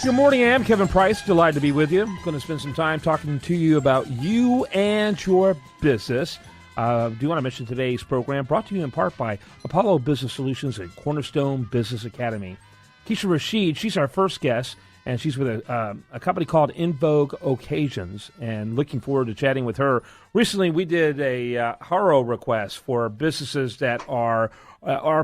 Good morning, AM. Kevin Price, delighted to be with you. Going to spend some time talking to you about you and your business. Do want to mention today's program brought to you in part by Apollo Business Solutions and Cornerstone Business Academy. Kesha Rashed, she's our first guest, and she's with a company called In Vogue Occasions, and looking forward to chatting with her. Recently, we did a HARO request for businesses that are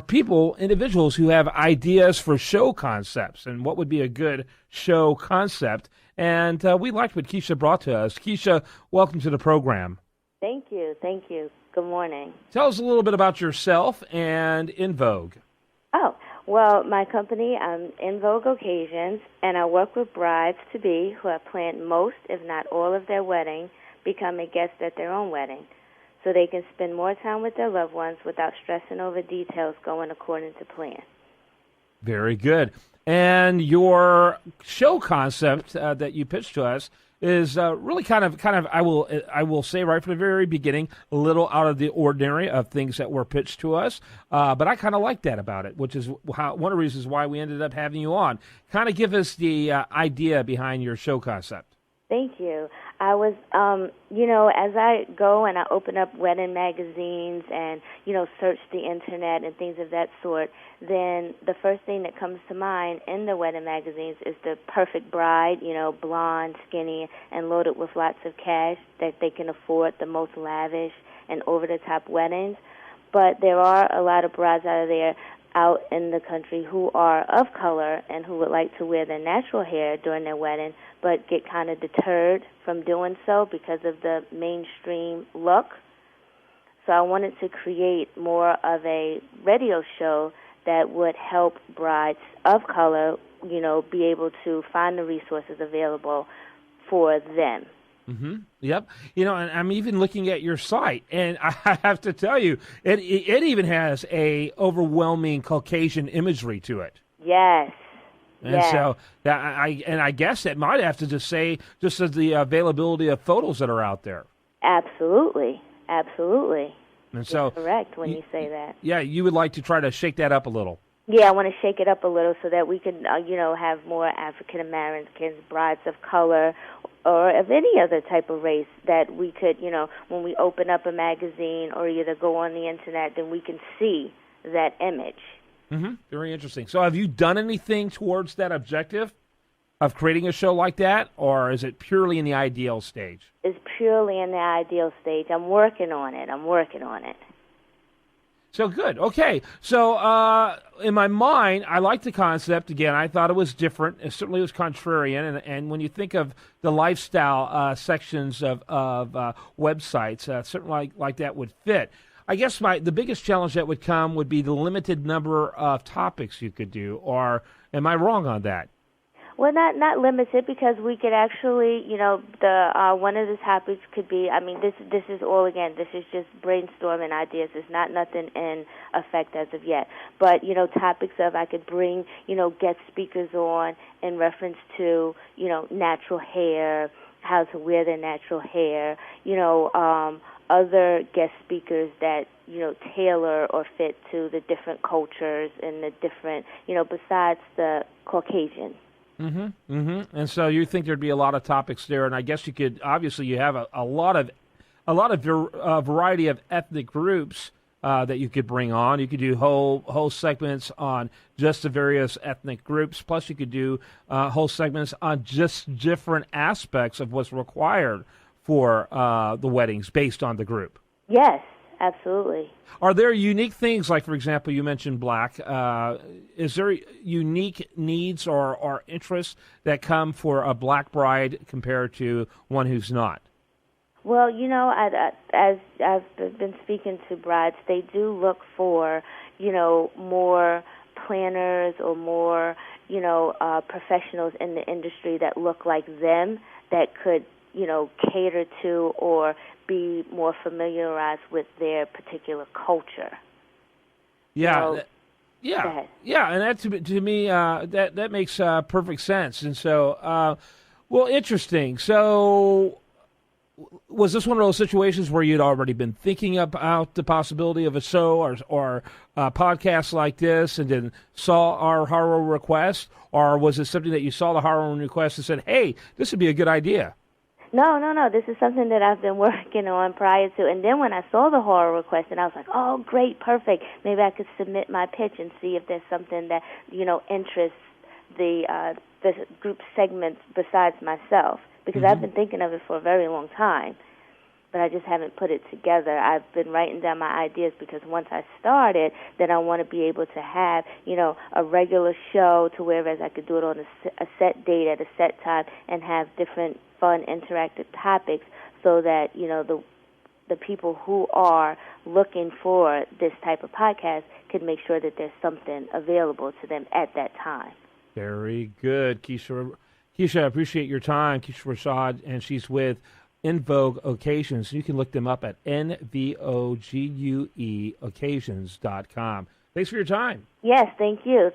people, individuals who have ideas for show concepts and what would be a good show concept. And we liked what Kesha brought to us. Kesha, welcome to the program. Thank you. Thank you. Good morning. Tell us a little bit about yourself and In Vogue. Oh, well, my company, I'm In Vogue Occasions, and I work with brides-to-be who have planned most, if not all, of their wedding, become a guest at their own wedding, so they can spend more time with their loved ones without stressing over details going according to plan. Very good. And your show concept that you pitched to us is really kind of I will say right from the very beginning, a little out of the ordinary of things that were pitched to us. But I kind of like that about it, which is one of the reasons why we ended up having you on. Kind of give us the idea behind your show concept. Thank you. I was, as I go and I open up wedding magazines and, search the Internet and things of that sort, then the first thing that comes to mind in the wedding magazines is the perfect bride, blonde, skinny, and loaded with lots of cash that they can afford the most lavish and over-the-top weddings. But there are a lot of brides out in the country who are of color and who would like to wear their natural hair during their wedding, but get kind of deterred from doing so because of the mainstream look. So I wanted to create more of a radio show that would help brides of color, be able to find the resources available for them. Mm-hmm. Yep. And I'm even looking at your site, and I have to tell you, it even has a overwhelming Caucasian imagery to it. Yes. And so I guess that might have to just say just as the availability of photos that are out there. Absolutely. Absolutely. And so you're correct when you say that. Yeah, you would like to try to shake that up a little. Yeah, I want to shake it up a little so that we can, have more African Americans, brides of color, or of any other type of race that we could, when we open up a magazine or either go on the Internet, then we can see that image. Mm-hmm. Very interesting. So have you done anything towards that objective of creating a show like that, or is it purely in the ideal stage? It's purely in the ideal stage. I'm working on it. So good. Okay. So in my mind, I like the concept. Again, I thought it was different. It certainly was contrarian. And when you think of the lifestyle sections of websites, certainly like that would fit. I guess the biggest challenge that would come would be the limited number of topics you could do. Or am I wrong on that? Well, not limited, because we could actually, one of the topics could be, this is all, again, this is just brainstorming ideas. It's not nothing in effect as of yet. But, topics of I could bring, guest speakers on in reference to, natural hair, how to wear their natural hair, other guest speakers that, tailor or fit to the different cultures and the different, besides the Caucasian. Mm-hmm. Mm-hmm. And so you think there'd be a lot of topics there, and I guess you have a lot of variety of ethnic groups that you could bring on. You could do whole segments on just the various ethnic groups. Plus, you could do whole segments on just different aspects of what's required for the weddings based on the group. Yes. Absolutely. Are there unique things, like, for example, you mentioned black. Is there unique needs or interests that come for a black bride compared to one who's not? Well, as I've been speaking to brides, they do look for, more planners or more, professionals in the industry that look like them, that could, cater to or be more familiarized with their particular culture. Yeah, and that to me that makes perfect sense. And so, well, interesting. So, was this one of those situations where you'd already been thinking about the possibility of a show or a podcast like this and then saw our horror request? Or was it something that you saw the horror request and said, hey, this would be a good idea? No. This is something that I've been working on prior to. And then when I saw the horror request, and I was like, oh, great, perfect. Maybe I could submit my pitch and see if there's something that, interests the group segments besides myself. Because I've been thinking of it for a very long time, but I just haven't put it together. I've been writing down my ideas because once I start it, then I want to be able to have, a regular show to whereas I could do it on a set date at a set time and have different fun interactive topics so that, the people who are looking for this type of podcast can make sure that there's something available to them at that time. Very good, Kesha, I appreciate your time. Kesha Rashed, and she's with In Vogue Occasions. You can look them up at nvogueoccasions.com. Thanks for your time. Yes, thank you.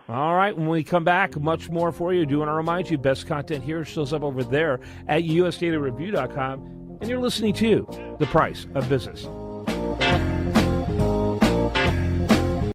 All right, when we come back, much more for you. I do want to remind you, best content here shows up over there at usdailyreview.com, and you're listening to The Price of Business.